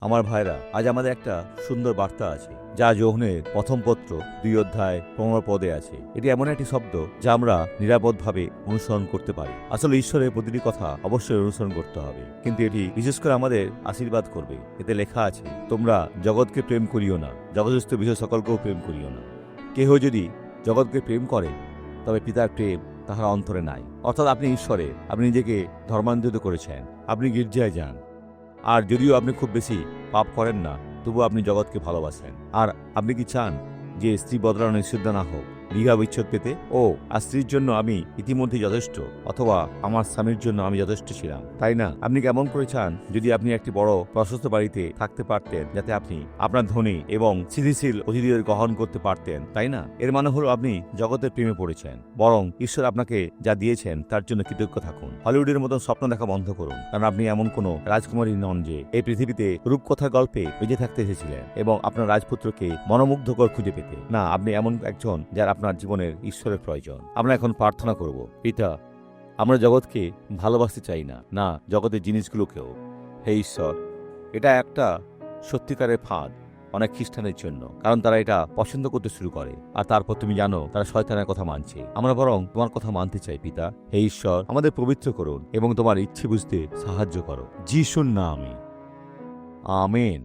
আমার ভাইরা, আজ আমাদের একটা সুন্দর বার্তা আছে, যা যোহনের প্রথম পত্র 2 অধ্যায় 15 পদে আছে। এটি এমন একটি শব্দ যা আমরা নিরাপদভাবে অনুসরণ করতে পারি। আসলে ঈশ্বরের প্রতিটি কথা অবশ্যই অনুসরণ করতে হবে, কিন্তু এটি বিশেষ করে আমাদের আশীর্বাদ করবে। এতে লেখা আছে, তোমরা জগৎকে প্রেম করিও না, জগৎস্থ বিষয় সকলকেও প্রেম করিও না। কেহ যদি জগৎকে প্রেম করে, তবে পিতার প্রেম তাহার অন্তরে নাই। অর্থাৎ আপনি ঈশ্বরে, আপনি নিজেকে ধর্মান্তরিত করেছেন, আপনি গির্জায় যান, আর যদিও আপনি খুব বেশি পাপ করেন না, তবু আপনি জগৎকে ভালোবাসেন। আর আপনি কি চান যে স্ত্রী বদলানো নিষিদ্ধ না হোক, বিবাহ বিচ্ছেদ পেতে? আর স্ত্রীর জন্য আমি ইতিমধ্যে যথেষ্ট, অথবা আমার স্বামীর জন্য আমি যথেষ্ট ছিলাম, তাই না? আপনি কেমন করে চান যদি আপনি একটি বড় প্রশস্ত বাড়িতে থাকতে পারতেন, যাতে আপনি আপনার ধনী এবং স্থিতিশীল অতিথিদের গ্রহণ করতে পারতেন, তাই না? এর মানে হলো আপনি জগতের প্রেমে পড়েছেন। বরং ঈশ্বর আপনাকে যা দিয়েছেন তার জন্য কৃতজ্ঞ থাকুন। হলিউডের মতন স্বপ্ন দেখা বন্ধ করুন, কারণ আপনি এমন কোনো রাজকুমারী নন যে এই পৃথিবীতে রূপকথার গল্পে বেঁচে থাকতে এসেছিলেন এবং আপনার রাজপুত্রকে মনোমুগ্ধকর খুঁজে পেতে। না, আপনি এমন একজন যার আপনার জীবনের ঈশ্বরের প্রয়োজন। আমরা এখন প্রার্থনা করব। পিতা, আমরা জগৎকে ভালোবাসতে চাই না, না জগতের জিনিসগুলোকেও। হে ঈশ্বর, এটা একটা সত্যিকারের ফাঁদ অনেক খ্রিস্টানের জন্য, কারণ তারা এটা পছন্দ করতে শুরু করে, আর তারপর তুমি জানো তারা শয়তানের কথা মানছে। আমরা বরং তোমার কথা মানতে চাই। পিতা, হে ঈশ্বর, আমাদের পবিত্র করুন এবং তোমার ইচ্ছে বুঝতে সাহায্য করো। যিশুর নামে, আমেন।